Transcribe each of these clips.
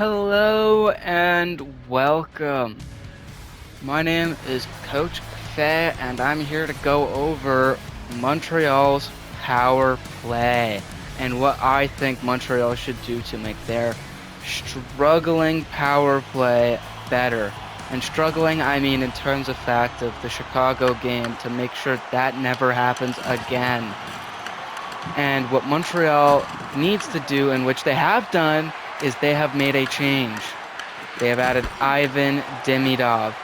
Hello and welcome. My name is Coach-Fay and I'm here to go over Montreal's power play and what I think Montreal should do to make their struggling power play better. And struggling, I mean in terms of fact of the Chicago game, to make sure that never happens again. And what Montreal needs to do, and which they have done, is they have made a change. They have added Ivan Demidov.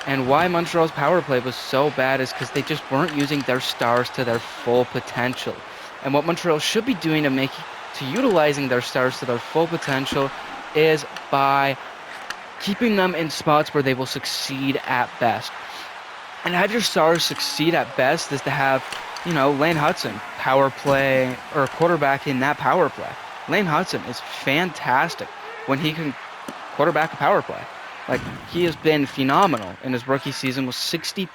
And why Montreal's power play was so bad is because they just weren't using their stars to their full potential. And what Montreal should be doing to utilizing their stars to their full potential is by keeping them in spots where they will succeed at best. And have your stars succeed at best is to have, Lane Hudson power play or quarterback in that power play. Lane Hudson is fantastic when he can quarterback a power play. Like, he has been phenomenal in his rookie season with 60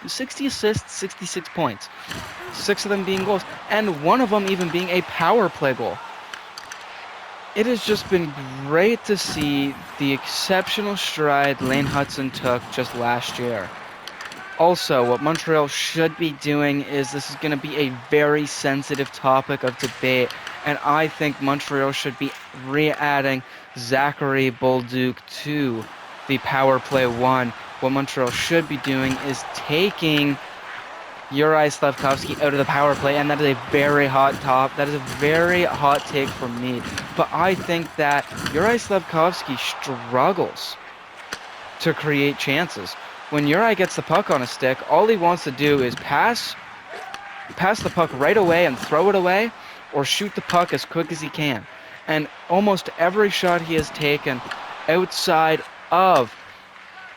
assists, 66 points. 6 of them being goals, and one of them even being a power play goal. It has just been great to see the exceptional stride Lane Hudson took just last year. Also, what Montreal should be doing is this is going to be a very sensitive topic of debate, and I think Montreal should be re-adding Zachary Bolduc to the power play one. What Montreal should be doing is taking Juraj Slafkovsky out of the power play, and that is a very hot take from me. But I think that Juraj Slafkovsky struggles to create chances. When Uri gets the puck on a stick, all he wants to do is pass the puck right away and throw it away, or shoot the puck as quick as he can. And almost every shot he has taken outside of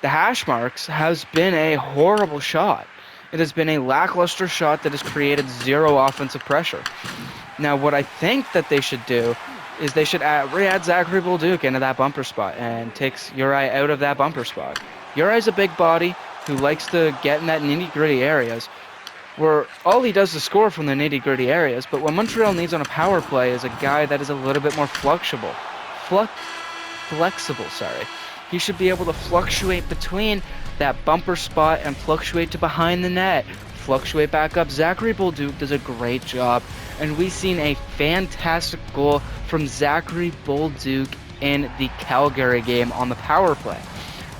the hash marks has been a horrible shot. It has been a lackluster shot that has created zero offensive pressure. Now, what I think that they should do is they should re-add Zachary Bolduc into that bumper spot and takes Uri out of that bumper spot. Uri's a big body who likes to get in that nitty-gritty areas, where all he does is score from the nitty-gritty areas, but what Montreal needs on a power play is a guy that is a little bit more flexible. He should be able to fluctuate between that bumper spot and fluctuate to behind the net, fluctuate back up. Zachary Bolduc does a great job, and we've seen a fantastic goal from Zachary Bolduc in the Calgary game on the power play.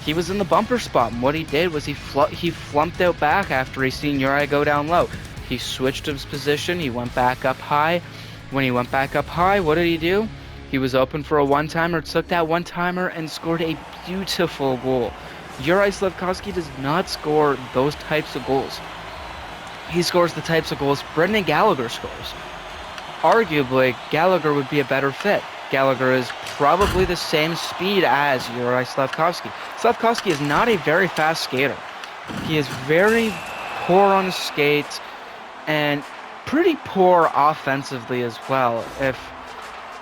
He was in the bumper spot, and what he did was he flumped out back after he seen Uri go down low. He switched his position, he went back up high. When he went back up high, what did he do? He was open for a one-timer, took that one-timer, and scored a beautiful goal. Juraj Slafkovsky does not score those types of goals. He scores the types of goals Brendan Gallagher scores. Arguably, Gallagher would be a better fit. Gallagher is probably the same speed as Juraj Slafkovsky. Slafkovsky is not a very fast skater. He is very poor on his skates and pretty poor offensively as well. If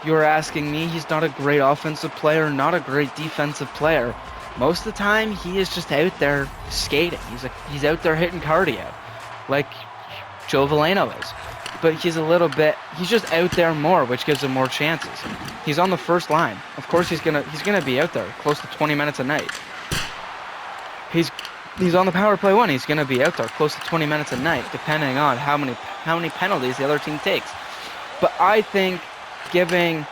you're asking me, he's not a great offensive player, not a great defensive player. Most of the time, he is just out there skating. He's out there hitting cardio, like Joe Veleno is. But he's just out there more, which gives him more chances. He's on the first line. Of course he's gonna be out there close to 20 minutes a night. He's on the power play one. He's gonna be out there close to 20 minutes a night, depending on how many penalties the other team takes. But I think giving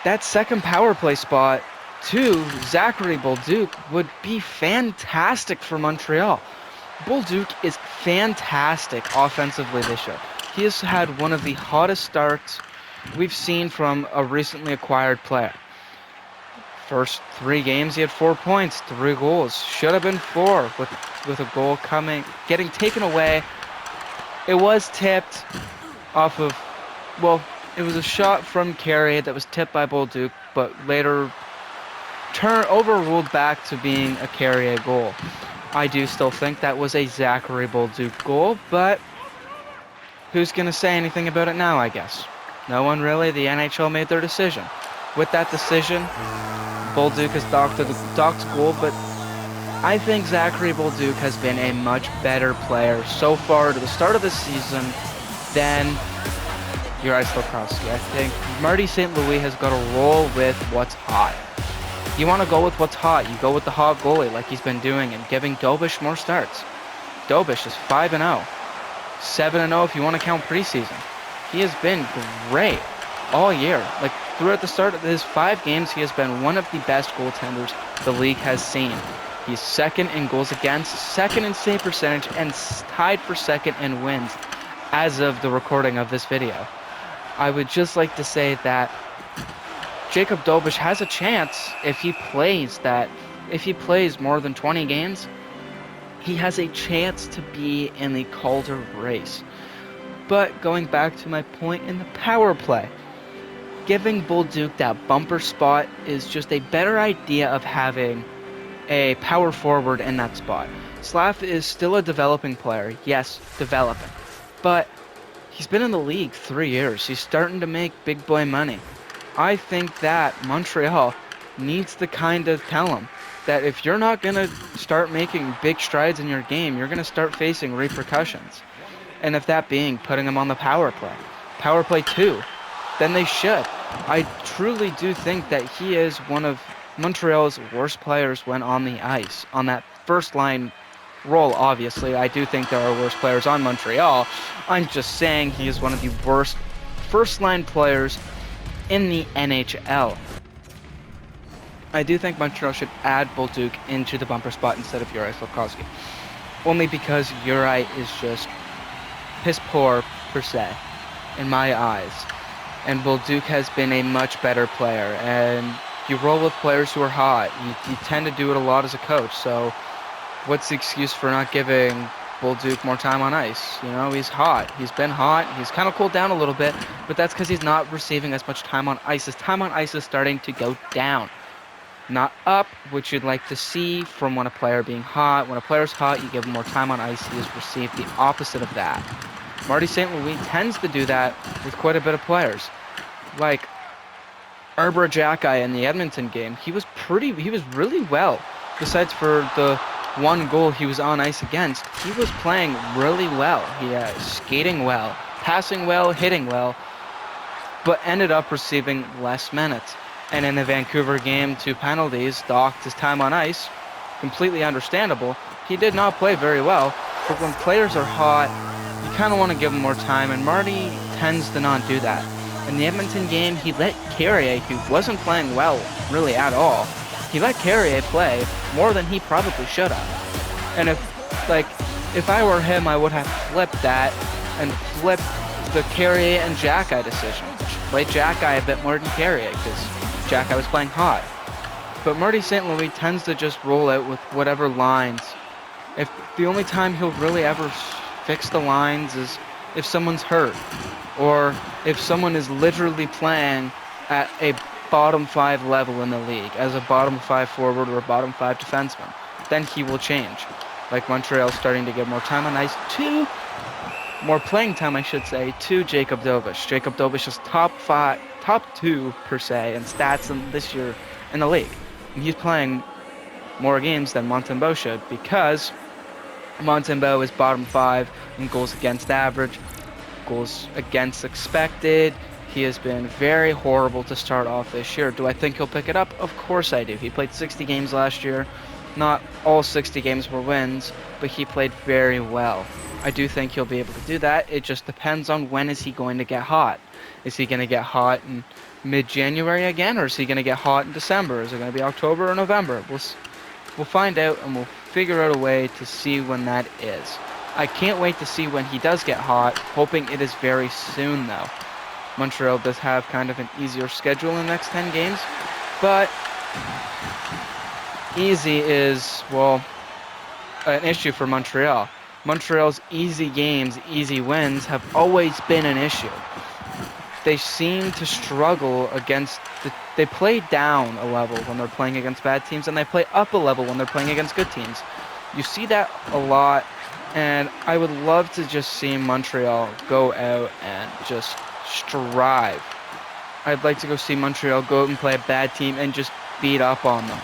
that second power play spot to Zachary Bolduc would be fantastic for Montreal. Bolduc is fantastic offensively this year. He has had one of the hottest starts we've seen from a recently acquired player. First 3 games, he had 4 points, 3 goals. Should have been 4 with a goal getting taken away. It was tipped off of, it was a shot from Carey that was tipped by Bolduc, but later overruled back to being a Carey goal. I do still think that was a Zachary Bolduc goal, but who's going to say anything about it now, I guess? No one really. The NHL made their decision. With that decision, Bolduc has docked goal, but I think Zachary Bolduc has been a much better player so far to the start of the season than Juraj Slafkovsky. I think Marty St. Louis has got to roll with what's hot. You want to go with what's hot. You go with the hot goalie like he's been doing and giving Dobish more starts. Dobish is 5-0. 7-0 if you want to count preseason. He has been great all year. Like, throughout the start of his 5 games, he has been one of the best goaltenders the league has seen. He's second in goals against, second in save percentage, and tied for second in wins as of the recording of this video. I would just like to say that Jacob Dobish has a chance if he plays more than 20 games, he has a chance to be in the Calder race. But going back to my point in the power play, giving Bolduc that bumper spot is just a better idea of having a power forward in that spot. Slav is still a developing player. Yes, developing. But he's been in the league 3 years. He's starting to make big boy money. I think that Montreal needs to kind of tell him that if you're not going to start making big strides in your game, you're going to start facing repercussions. And if that being putting him on the power play 2, then they should. I truly do think that he is one of Montreal's worst players when on the ice. On that first line role, obviously, I do think there are worse players on Montreal. I'm just saying he is one of the worst first line players in the NHL. I do think Montreal should add Bolduc into the bumper spot instead of Juraj Slafkovsky. Only because Juraj is just piss poor, per se, in my eyes. And Bolduc has been a much better player. And you roll with players who are hot. You tend to do it a lot as a coach. So what's the excuse for not giving Bolduc more time on ice? You know, he's hot. He's been hot. He's kind of cooled down a little bit. But that's because he's not receiving as much time on ice. His time on ice is starting to go down. Not up, which you'd like to see from when a player being hot. When a player's hot, you give him more time on ice. He has received the opposite of that. Marty St. Louis tends to do that with quite a bit of players. Like Arbor Xhekaj in the Edmonton game, he was really well. Besides for the one goal he was on ice against, he was playing really well. He was skating well, passing well, hitting well, but ended up receiving less minutes. And in the Vancouver game, 2 penalties docked his time on ice. Completely understandable. He did not play very well, but when players are hot, you kind of want to give them more time, and Marty tends to not do that. In the Edmonton game, he let Carrier, who wasn't playing well really at all, he let Carrier play more than he probably should have. And if I were him, I would have flipped that and flipped the Carrier and Xhekaj decision. Played Xhekaj a bit more than Carrier because Xhekaj was playing hot. But Marty St. Louis tends to just roll out with whatever lines. If the only time he'll really ever fix the lines is if someone's hurt, or if someone is literally playing at a bottom 5 level in the league as a bottom 5 forward or a bottom 5 defenseman, then he will change. Like Montreal starting to get more time on ice more playing time, I should say, to Jacob Dobish. Jacob Dobish is top 2 per se in stats this year in the league. And he's playing more games than Montembeault should, because Montembeault is bottom 5 in goals against average, goals against expected. He has been very horrible to start off this year. Do I think he'll pick it up? Of course I do. He played 60 games last year. Not all 60 games were wins, but he played very well. I do think he'll be able to do that. It just depends on when is he going to get hot. Is he going to get hot in mid-January again, or is he going to get hot in December? Is it going to be October or November? We'll find out, and we'll figure out a way to see when that is. I can't wait to see when he does get hot, hoping it is very soon though. Montreal does have kind of an easier schedule in the next 10 games, but easy is, well, an issue for Montreal. Montreal's easy games, easy wins have always been an issue. They seem to struggle against they play down a level when they're playing against bad teams, and they play up a level when they're playing against good teams. You see that a lot, and I would love to just see Montreal go out and just strive. I'd like to go see Montreal go out and play a bad team and just beat up on them.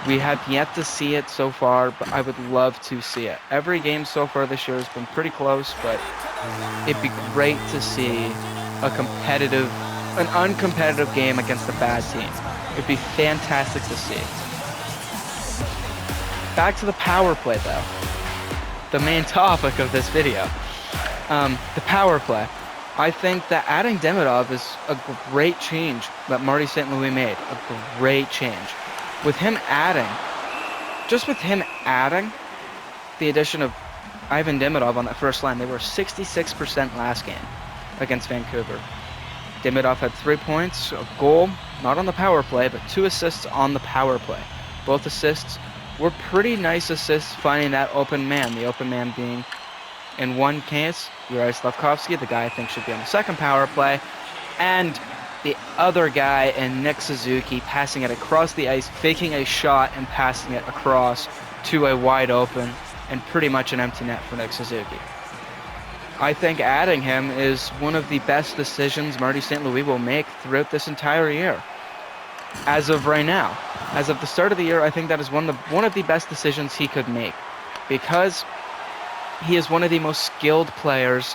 We have yet to see it so far, but I would love to see it. Every game so far this year has been pretty close, but it'd be great to see an uncompetitive game against a bad team. It'd be fantastic to see. Back to the power play, though. The main topic of this video. The power play. I think that adding Demidov is a great change that Marty St. Louis made. A great change. With him adding the addition of Ivan Demidov on that first line, they were 66% last game against Vancouver. Demidov had 3 points, a goal, not on the power play, but 2 assists on the power play. Both assists were pretty nice assists, finding that open man. The open man being, in one case, Yuri Slavkovsky, the guy I think should be on the second power play, and the other guy in Nick Suzuki passing it across the ice, faking a shot and passing it across to a wide open and pretty much an empty net for Nick Suzuki. I think adding him is one of the best decisions Marty St. Louis will make throughout this entire year. As of right now, as of the start of the year, I think that is one of the best decisions he could make, because he is one of the most skilled players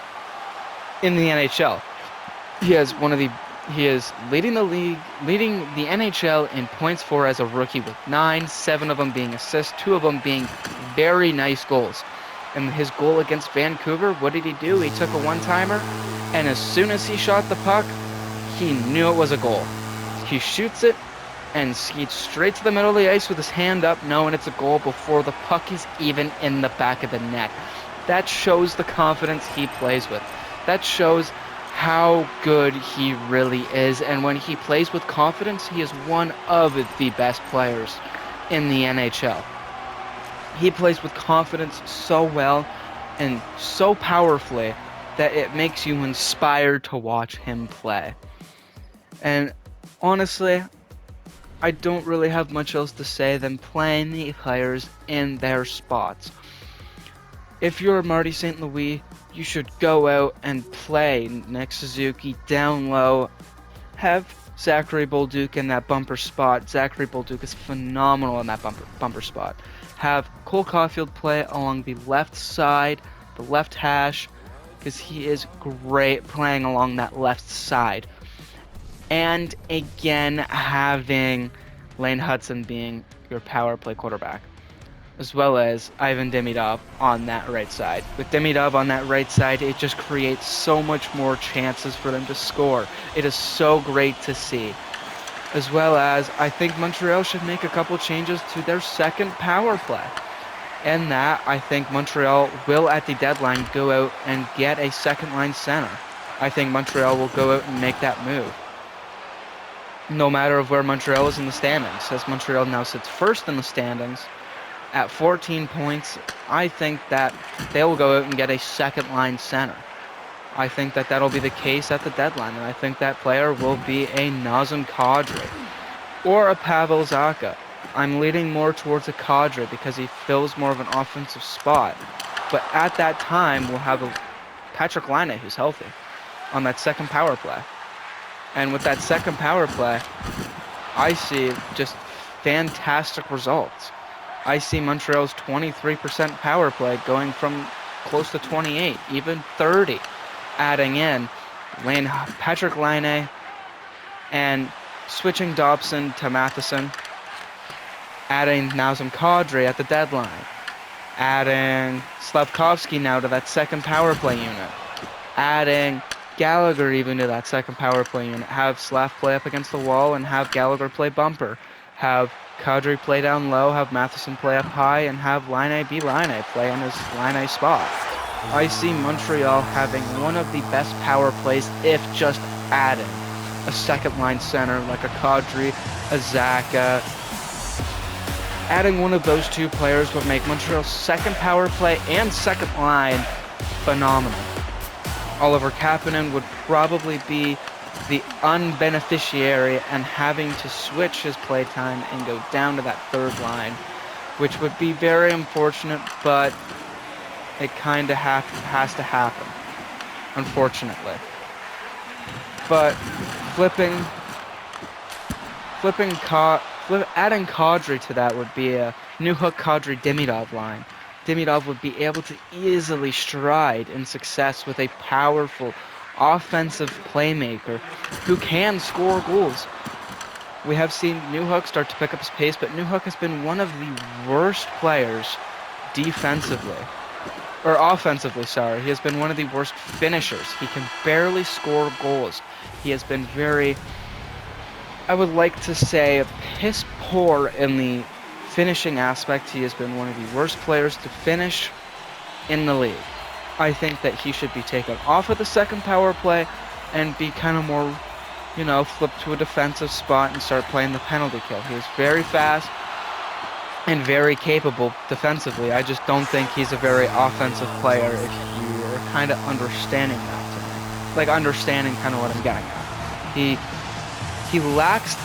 in the NHL. He is leading the NHL in points for as a rookie with 9, 7 of them being assists, 2 of them being very nice goals. And his goal against Vancouver, what did he do? He took a one-timer, and as soon as he shot the puck, he knew it was a goal. He shoots it and skates straight to the middle of the ice with his hand up, knowing it's a goal before the puck is even in the back of the net. That shows the confidence he plays with. That shows how good he really is, and when he plays with confidence, he is one of the best players in the NHL. He plays with confidence so well and so powerfully that it makes you inspired to watch him play. And honestly, I don't really have much else to say than playing the players in their spots. If you're Marty St. Louis, you should go out and play Nick Suzuki down low. Have Zachary Bolduc in that bumper spot. Zachary Bolduc is phenomenal in that bumper spot. Have Cole Caulfield play along the left side, the left hash, because he is great playing along that left side. And again, having Lane Hudson being your power play quarterback, as well as Ivan Demidov on that right side. With Demidov on that right side, it just creates so much more chances for them to score. It is so great to see. As well as, I think Montreal should make a couple changes to their second power play. And that, I think Montreal will, at the deadline, go out and get a second-line center. I think Montreal will go out and make that move, no matter of where Montreal is in the standings. As Montreal now sits first in the standings at 14 points, I think that they will go out and get a second-line center. I think that that'll be the case at the deadline, and I think that player will be a Nazem Kadri or a Pavel Zacha. I'm leaning more towards a Kadri because he fills more of an offensive spot. But at that time, we'll have a Patrick Laine who's healthy on that second power play. And with that second power play, I see just fantastic results. I see Montreal's 23% power play going from close to 28, even 30, adding in Patrick Laine and switching Dobson to Matheson, adding Nazem Kadri at the deadline, adding Slavkovsky now to that second power play unit, adding Gallagher even to that second power play unit, have Slav play up against the wall and have Gallagher play bumper, have Kadri play down low, have Matheson play up high, and have Laine be Laine, play in his Laine spot. I see Montreal having one of the best power plays if just adding a second line center like a Kadri, a Zacha. Adding one of those two players would make Montreal's second power play and second line phenomenal. Oliver Kapanen would probably be the unbeneficiary and having to switch his play time and go down to that third line, which would be very unfortunate, but it kind of has to happen, unfortunately. But adding Kadri to that would be a new hook Kadri Demidov line. Demidov would be able to easily stride in success with a powerful offensive playmaker who can score goals. We have seen Newhook start to pick up his pace, but Newhook has been one of the worst players defensively. Or offensively, sorry. He has been one of the worst finishers. He can barely score goals. He has been very, I would like to say, piss poor in the finishing aspect. He has been one of the worst players to finish in the league. I think that he should be taken off of the second power play and be kind of more, flipped to a defensive spot and start playing the penalty kill. He is very fast and very capable defensively. I just don't think he's a very offensive player if you are kind of understanding that to me. Like understanding kind of what I'm getting at. He lacks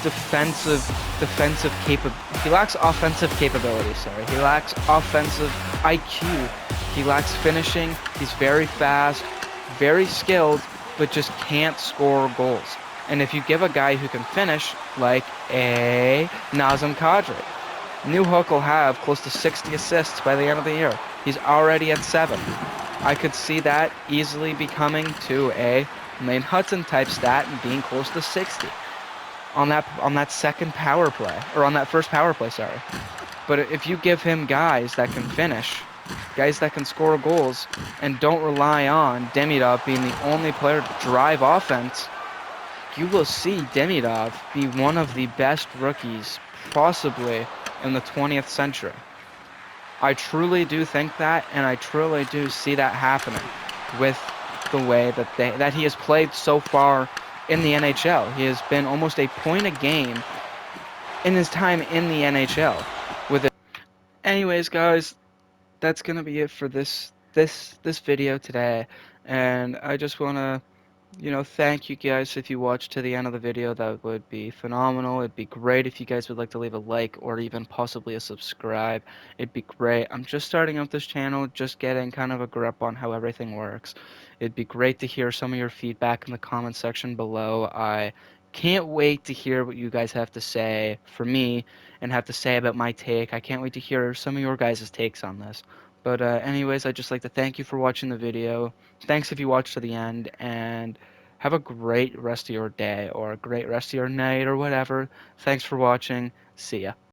he lacks offensive capability, sorry. He lacks offensive IQ. He lacks finishing. He's very fast, very skilled, but just can't score goals. And if you give a guy who can finish, like a Nazem Kadri, Newhook will have close to 60 assists by the end of the year. He's already at 7. I could see that easily becoming to a Lane Hudson type stat and being close to 60 on that second power play, or on that first power play, sorry. But if you give him guys that can finish, guys that can score goals, and don't rely on Demidov being the only player to drive offense, you will see Demidov be one of the best rookies possibly in the 20th century. I truly do think that, and I truly do see that happening with the way that he has played so far in the NHL. He has been almost a point a game in his time in the NHL. With it. Anyways, guys, that's gonna be it for this video today, and I just wanna thank you guys if you watched to the end of the video. That would be phenomenal. It'd be great if you guys would like to leave a like or even possibly a subscribe. It'd be great. I'm just starting out this channel, just getting kind of a grip on how everything works. It'd be great to hear some of your feedback in the comment section below. I can't wait to hear what you guys have to say for me and have to say about my take. I can't wait to hear some of your guys' takes on this. But anyways, I'd just like to thank you for watching the video. Thanks if you watched to the end, and have a great rest of your day or a great rest of your night or whatever. Thanks for watching. See ya.